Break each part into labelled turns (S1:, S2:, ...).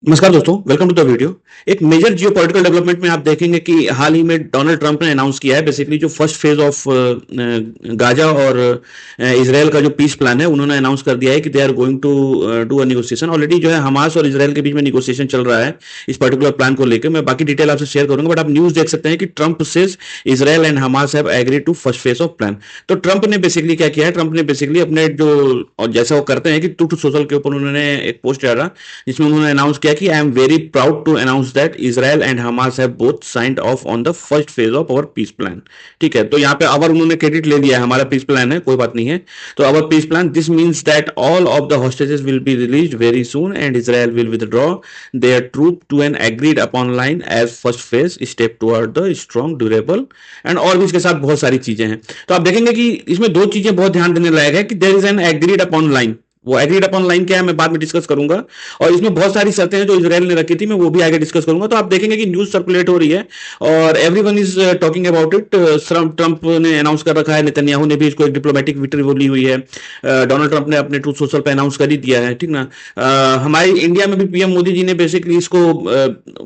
S1: नमस्कार दोस्तों, welcome to the video. एक मेजर जियोपॉलिटिकल डेवलपमेंट में आप देखेंगे कि हाल ही में डोनाल्ड ट्रंप ने अनाउंस किया है बेसिकली जो फर्स्ट फेज ऑफ गाजा और इसराइल का जो पीस प्लान है उन्होंने अनाउंस कर दिया है कि they are going to do a negotiation. Already जो है हमास और इसराइल के बीच में नेगोशिएशन चल रहा है इस पर्टिकुलर प्लान को लेकर। मैं बाकी डिटेल आपसे शेयर करूंगा, बट आप न्यूज देख सकते हैं कि Trump says Israel and Hamas have agreed to first phase of plan. तो ट्रंप ने बेसिकली क्या किया है, ट्रंप ने बेसिकली अपने जो और जैसा वो करते हैं कि ट्रूथ सोशल के ऊपर उन्होंने एक पोस्ट डाला जिसमें उन्होंने अनाउंस किया कि I am very proud to announce that Israel and Hamas have both signed off on the first phase of our peace plan. ठीक है, तो यहाँ पे अवर उन्होंने क्रेडिट ले लिया है, हमारा पीस प्लान है, कोई बात नहीं है। तो our peace plan this means that all of the hostages will be released very soon and Israel will withdraw their troop to an agreed upon line as first phase step toward the strong durable and और भी इसके साथ बहुत सारी चीजें हैं। तो आप देखेंगे कि इसमें दो चीजें बहुत ध्यान देने लायक है कि there is an agreed upon line. वो एग्रीड अपॉन लाइन क्या है मैं बाद में डिस्कस करूंगा, और इसमें बहुत सारी शर्तें हैं जो इसराइल ने रखी थी, मैं वो भी आगे डिस्कस करूंगा। तो आप देखेंगे कि न्यूज सर्कुलेट हो रही है और everyone is talking about it. Trump ने अनाउंस कर रखा है, नेतन्याहू ने भी इसको एक डिप्लोमेटिक विक्ट्री बोली हुई है। डोनाल्ड ट्रंप ने अपने ट्रूथ सोशल पे अनाउंस कर ही दिया है, ठीक ना। हमारे इंडिया में भी पीएम मोदी जी ने बेसिकली इसको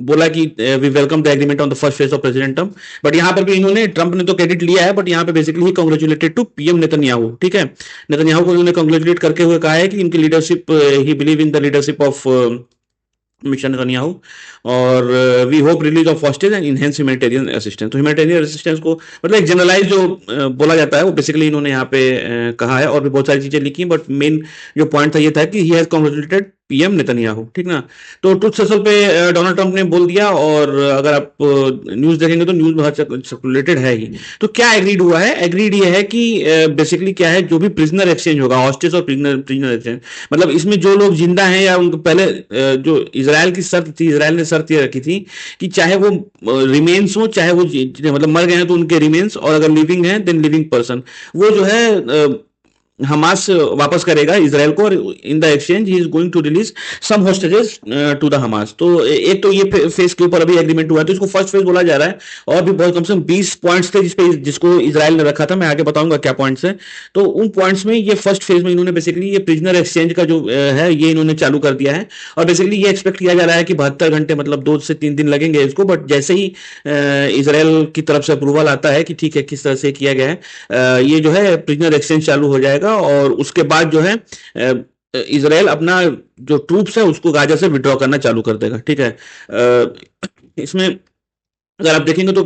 S1: बोला कि we welcome the agreement on the first phase of president Trump. But यहाँ पर भी इन्होंने, ट्रंप ने तो क्रेडिट लिया है, बट यहाँ पे बेसिकली ही कांग्रेचुलेटेड टू पीएम नेतन्याहू। ठीक है, नेतन्याहू को उन्होंने कांग्रेचुलेट करके हुए कहा है कि इनकी leadership, he believe in the leadership of mission Netanyahu और we hope release of hostage and enhance humanitarian assistance. तो ह्यूमैनिटेरियन असिस्टेंस को मतलब एक जनरलाइज जो बोला जाता है वो बेसिकली इन्होंने यहाँ पे कहा है, और भी बहुत सारी चीजें लिखी, बट मेन जो पॉइंट था ये था कि ही हैज कांग्रेचुलेटेड पीएम नेतन्याहू। ठीक ना। तो ट्रूथ सोशल पे डोनाल्ड ट्रंप ने बोल दिया, और अगर आप न्यूज देखेंगे तो न्यूज बहुत सर्कुलेटेड है ही। तो क्या एग्रीड हुआ है? एग्रीड ये है कि बेसिकली क्या है, जो भी प्रिजनर एक्सचेंज होगा, हॉस्टेज और प्रिजनर एक्सचेंज, मतलब इसमें जो लोग जिंदा हैं या उनको पहले जो इसराइल की शर्त थी, इसराइल ने शर्त ये रखी थी कि चाहे वो रिमेन्स हो, चाहे वो मतलब मर गए हैं तो उनके रिमेन्स, और अगर लिविंग है देन लिविंग पर्सन, वो जो है हमास वापस करेगा इसराइल को, और in the exchange he is going to release some hostages to the Hamas. तो एक तो ये फेज के ऊपर अभी एग्रीमेंट हुआ है, तो इसको फर्स्ट फेज बोला जा रहा है। और भी बहुत कम से कम 20 पॉइंट्स थे जिसको इसराइल ने रखा था, मैं आगे बताऊंगा क्या पॉइंट्स है। तो उन पॉइंट्स में ये फर्स्ट फेज में इन्होंने बेसिकली ये प्रिजनर एक्सचेंज का जो है ये इन्होंने चालू कर दिया है। और बेसिकली ये एक्सपेक्ट किया जा रहा है कि 72 घंटे मतलब 2 से 3 दिन लगेंगे इसको, बट जैसे ही इसराइल की तरफ से अप्रूवल आता है कि ठीक है किस तरह से किया गया है, ये जो है प्रिजनर एक्सचेंज चालू हो जाएगा, और उसके बाद जो है इसराइल अपना जो ट्रूप्स है उसको गाजा से विड्रॉ करना चालू कर देगा। ठीक है, इसमें अगर आप देखेंगे तो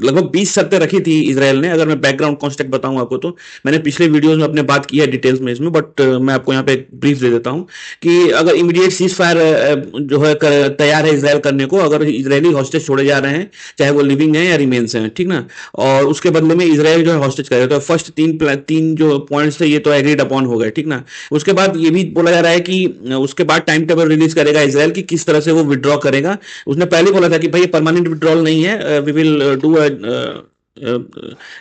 S1: लगभग 20 शर्तें रखी थी इसराइल ने। अगर मैं बैकग्राउंड कॉन्टेक्स्ट बताऊं आपको, तो मैंने पिछले वीडियोस में अपने बात की है डिटेल्स में इसमें, बट मैं आपको यहाँ पे एक ब्रीफ दे देता हूं कि अगर इमीडिएट सीज फायर जो है तैयार है इसराइल करने को, अगर इसराइली हॉस्टेज छोड़े जा रहे हैं, चाहे वो लिविंग है या रिमेन्स हैं, ठीक ना, और उसके बदले में इसराइल जो है हॉस्टेज करेगा। तो फर्स्ट तीन जो पॉइंट्स थे ये तो एग्रीड अपॉन हो गए, ठीक ना। उसके बाद ये भी बोला जा रहा है कि उसके बाद टाइम टेबल रिलीज करेगा इसराइल की किस तरह से वो विड्रॉ करेगा। उसने पहले बोला था कि भाई परमानेंट विड्रॉ नहीं है, we will do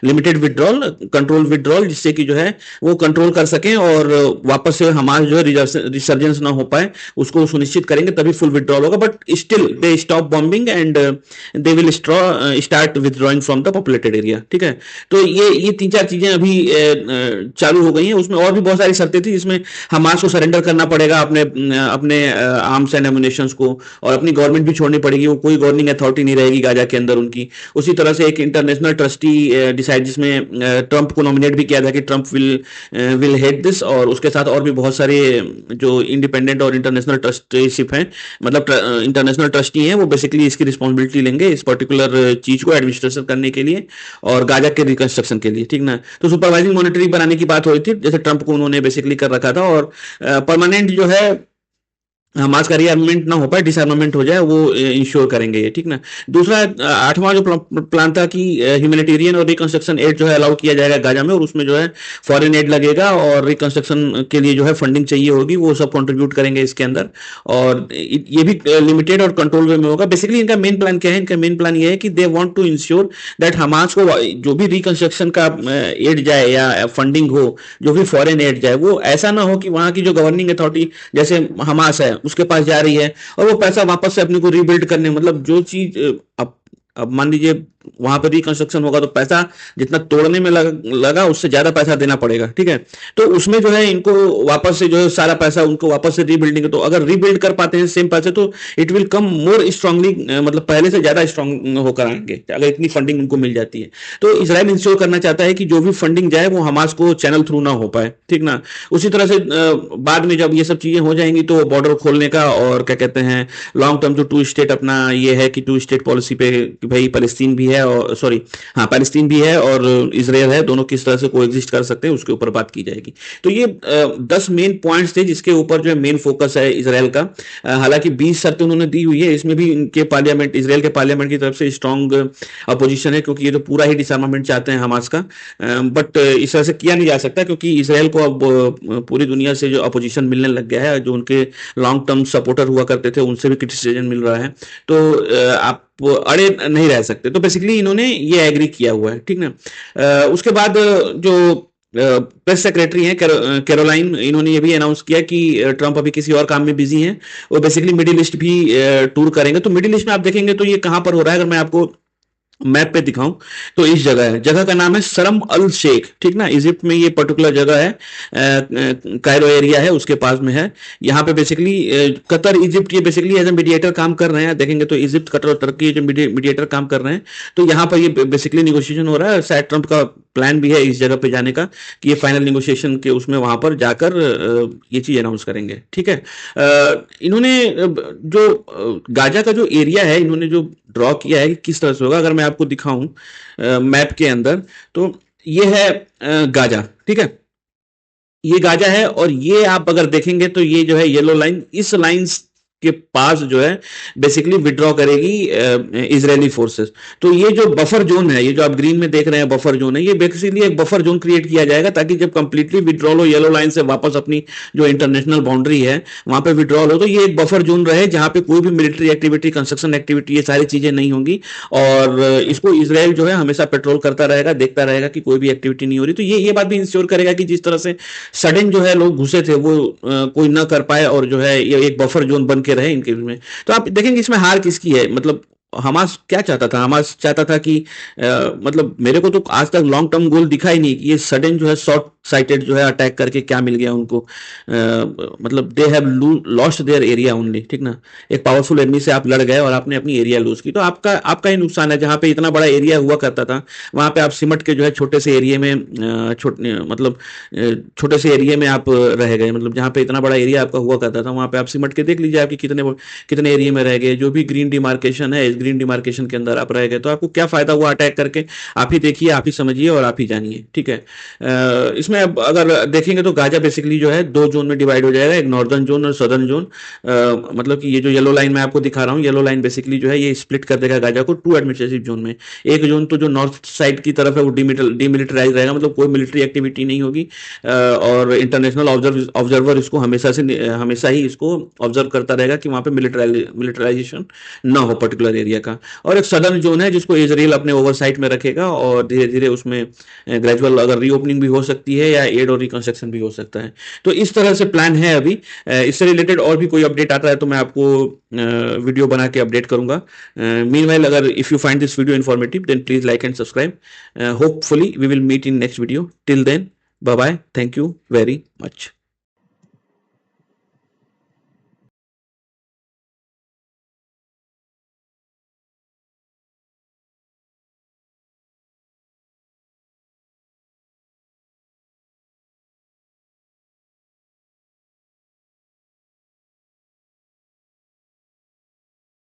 S1: limited withdrawal, control withdrawal, जिससे कि जो है वो कंट्रोल कर सकें और वापस से हमारा जो है रिसर्जेंस ना हो पाए उसको सुनिश्चित करेंगे, तभी फुल विड्रॉल होगा। But still they stop bombing and they will start withdrawing from the populated area. ठीक है, तो ये 3-4 चीजें अभी चालू हो गई हैं। उसमें और भी बहुत सारी शर्तें थी, जिसमें हमास को सरेंडर करना पड़ेगा अपने अपने आर्म्स एंड एमुनेशंस को, और अपनी गवर्नमेंट भी छोड़नी पड़ेगी, वो कोई गवर्निंग अथॉरिटी नहीं रहेगी गाजा के अंदर उनकी। उसी तरह से एक इंटरनेशनल ट्रस्टी डिसाइड, जिसमें ट्रंप को नॉमिनेट भी किया था कि ट्रंप विल हेड दिस, और उसके साथ और भी बहुत सारे जो इंडिपेंडेंट और इंटरनेशनल ट्रस्टीशिप हैं, मतलब इंटरनेशनल ट्रस्टी हैं, वो बेसिकली इसकी रिस्पॉन्सिबिलिटी लेंगे इस पर्टिकुलर चीज को एडमिनिस्ट्रेशन करने के लिए और गाजा के रिकंस्ट्रक्शन के लिए, ठीक ना। तो सुपरवाइजिंग मॉनिटरिंग बनाने की बात हो रही थी, जैसे ट्रंप को उन्होंने बेसिकली कर रखा था, और परमानेंट जो है हमास का रीआर्मेंट ना हो पाए, डिसआर्मामेंट हो जाए, वो इंश्योर करेंगे ये, ठीक ना। दूसरा 8वां जो प्लान था कि ह्यूमैनिटेरियन और रिकंस्ट्रक्शन एड जो है अलाउ किया जाएगा गाजा में, और उसमें जो है फॉरेन एड लगेगा, और रिकंस्ट्रक्शन के लिए जो है फंडिंग चाहिए होगी, वो सब कंट्रीब्यूट करेंगे इसके अंदर, और ये भी लिमिटेड और कंट्रोल वे में होगा। बेसिकली इनका मेन प्लान क्या है? इनका मेन प्लान ये है कि they want to ensure that Hamas को जो भी रिकंस्ट्रक्शन का एड जाए या फंडिंग हो, जो भी फॉरेन एड जाए, वो ऐसा ना हो कि वहां की जो गवर्निंग अथॉरिटी जैसे हमास है उसके पास जा रही है और वो पैसा वापस से अपने को रीबिल्ड करने, मतलब जो चीज अब मान लीजिए वहां पर रिकंस्ट्रक्शन होगा तो पैसा जितना तोड़ने में लगा उससे ज्यादा पैसा देना पड़ेगा, ठीक है। तो उसमें जो है इनको वापस से जो है सारा पैसा उनको वापस से रीबिल्डिंग, तो अगर रीबिल्ड कर पाते हैं सेम पैसे तो it will come more strongly, मतलब पहले से ज्यादा स्ट्रांग होकर आएंगे अगर इतनी फंडिंग उनको मिल जाती है। तो इसराइल इंश्योर करना चाहता है कि जो भी फंडिंग जाए वो हमास को चैनल थ्रू ना हो पाए, ठीक ना। उसी तरह से बाद में जब ये सब चीजें हो जाएंगी तो बॉर्डर खोलने का और क्या कहते हैं लॉन्ग टर्म जो टू स्टेट अपना ये है कि टू स्टेट पॉलिसी पे कि भाई पैलेस्टीन भी है और सॉरी हाँ पैलेस्टीन भी है और इसराइल है, दोनों किस तरह से कोएग्जिस्ट कर सकते हैं उसके ऊपर बात की जाएगी। तो ये 10 मेन पॉइंट्स थे जिसके ऊपर जो है मेन फोकस है इसराइल का। हालांकि 20 शर्तें उन्होंने दी हुई है, इसमें भी इनके पार्लियामेंट इसराइल के पार्लियामेंट की तरफ से स्ट्रांग अपोजिशन है क्योंकि ये तो पूरा ही डिसआर्मामेंट चाहते हैं हमास का। बट इस तरह से किया नहीं जा सकता क्योंकि इसराइल को अब पूरी दुनिया से जो अपोजिशन मिलने लग गया है, जो उनके लॉन्ग टर्म सपोर्टर हुआ करते थे उनसे भी क्रिटिसिज्म मिल रहा है, तो आप अड़े नहीं रह सकते। तो बेसिकली इन्होंने ये एग्री किया हुआ है, ठीक ना। उसके बाद जो प्रेस सेक्रेटरी हैं कैरोलाइन, इन्होंने ये भी अनाउंस किया कि ट्रंप अभी किसी और काम में बिजी हैं, वो बेसिकली मिडिल ईस्ट भी टूर करेंगे। तो मिडिल ईस्ट में आप देखेंगे तो ये कहां पर हो रहा है, अगर मैं आपको मैप पे दिखाऊं तो इस जगह है, जगह का नाम है शर्म अल शेख, ठीक ना। इजिप्ट में ये पर्टिकुलर जगह है, कायरो एरिया है उसके पास में है। यहाँ पे बेसिकली कतर इजिप्ट ये बेसिकली एज ए मीडिएटर काम कर रहे हैं, देखेंगे तो इजिप्ट कतर और तुर्की जो मीडिएटर काम कर रहे हैं। तो यहाँ पर ये बेसिकली निगोशिएशन हो रहा है, शायद ट्रंप का प्लान भी है इस जगह पे जाने का कि ये फाइनल निगोशिएशन के उसमें वहां पर जाकर ये चीज अनाउंस करेंगे, ठीक है। इन्होंने जो गाजा का जो एरिया है इन्होंने जो ड्रॉ किया है कि किस तरह से होगा, अगर मैं आपको दिखाऊं मैप के अंदर तो ये है गाजा, ठीक है। ये गाजा है और ये आप अगर देखेंगे तो ये जो है येलो लाइन, इस लाइन के पास जो है बेसिकली विड्रॉ करेगी इजरायली फोर्सेस। तो ये जो बफर जोन है, ये जो आप ग्रीन में देख रहे हैं बफर जोन है, ये बेसिकली एक बफर जोन क्रिएट किया जाएगा ताकि जब कंप्लीटली विड्रॉल हो येलो लाइन से वापस अपनी जो इंटरनेशनल बाउंड्री है वहां पे विड्रॉल हो, तो ये एक बफर जोन रहे जहां पे कोई भी मिलिट्री एक्टिविटी, कंस्ट्रक्शन एक्टिविटी, ये सारी चीजें नहीं होंगी। और इसको इसराइल जो है हमेशा पेट्रोल करता रहेगा, देखता रहेगा कि कोई भी एक्टिविटी नहीं हो रही। तो ये बात भी इंश्योर करेगा कि जिस तरह से सडन जो है लोग घुसे थे वो कोई ना कर पाए और जो है ये एक बफर जोन बन के रहे इनके में। तो आप देखेंगे इसमें हार किसकी है, मतलब हमास क्या चाहता था, हमास चाहता था कि मतलब मेरे को तो आज तक लॉन्ग टर्म गोल दिखा ही नहीं कि ये सडन जो है शॉर्ट साइटेड जो है अटैक करके क्या मिल गया उनको, मतलब they have lost their area only, ठीक ना। एक पावरफुल एनिमी से आप लड़ गए और आपने अपनी एरिया लूज की, तो आपका ही नुकसान है। जहां पे इतना बड़ा एरिया हुआ करता था वहां पे आप सिमट के जो है छोटे से एरिया में छोटे से एरिया में आप रह गए, मतलब जहां पे इतना बड़ा एरिया आपका हुआ करता था वहां पे आप सिमट के देख लीजिए आपकी कितने एरिया में रह गए। जो भी ग्रीन डिमार्केशन है इस ग्रीन डिमार्केशन के अंदर आप रह गए, तो आपको क्या फायदा हुआ अटैक करके, आप ही देखिए, आप ही समझिए और आप ही जानिए, ठीक है। इसमें अब अगर देखेंगे तो गाजा बेसिकली जो है 2 जोन में डिवाइड हो जाएगा, एक नॉर्दर्न जोन और सदर्न जोन। मतलब कि ये जो येलो लाइन मैं आपको दिखा रहा हूँ, येलो लाइन बेसिकली जो है ये स्प्लिट कर देगा गाजा को 2 एडमिनिस्ट्रेटिव जोन में। एक जोन तो जो नॉर्थ साइड की तरफ है वो डिमिलिटराइज रहेगा, मतलब कोई मिलिट्री एक्टिविटी नहीं होगी और इंटरनेशनल ऑब्जर्वर इसको हमेशा ही इसको ऑब्जर्व करता रहेगा कि वहां पे मिलिटराइजेशन ना हो पर्टिकुलर एरिया का। और एक सदर्न जोन है जिसको इजराइल अपने ओवरसाइट में रखेगा और धीरे धीरे उसमें ग्रेजुअल अगर रीओपनिंग भी हो सकती है या एड और रिकंस्ट्रक्शन भी हो सकता है। तो इस तरह से प्लान है अभी। इससे रिलेटेड और भी कोई अपडेट आता है तो मैं आपको वीडियो बना के अपडेट करूंगा। मीनवाइल अगर if you find this video informative then please like and subscribe. Hopefully we will meet in next video. Till then, bye bye, thank you very much.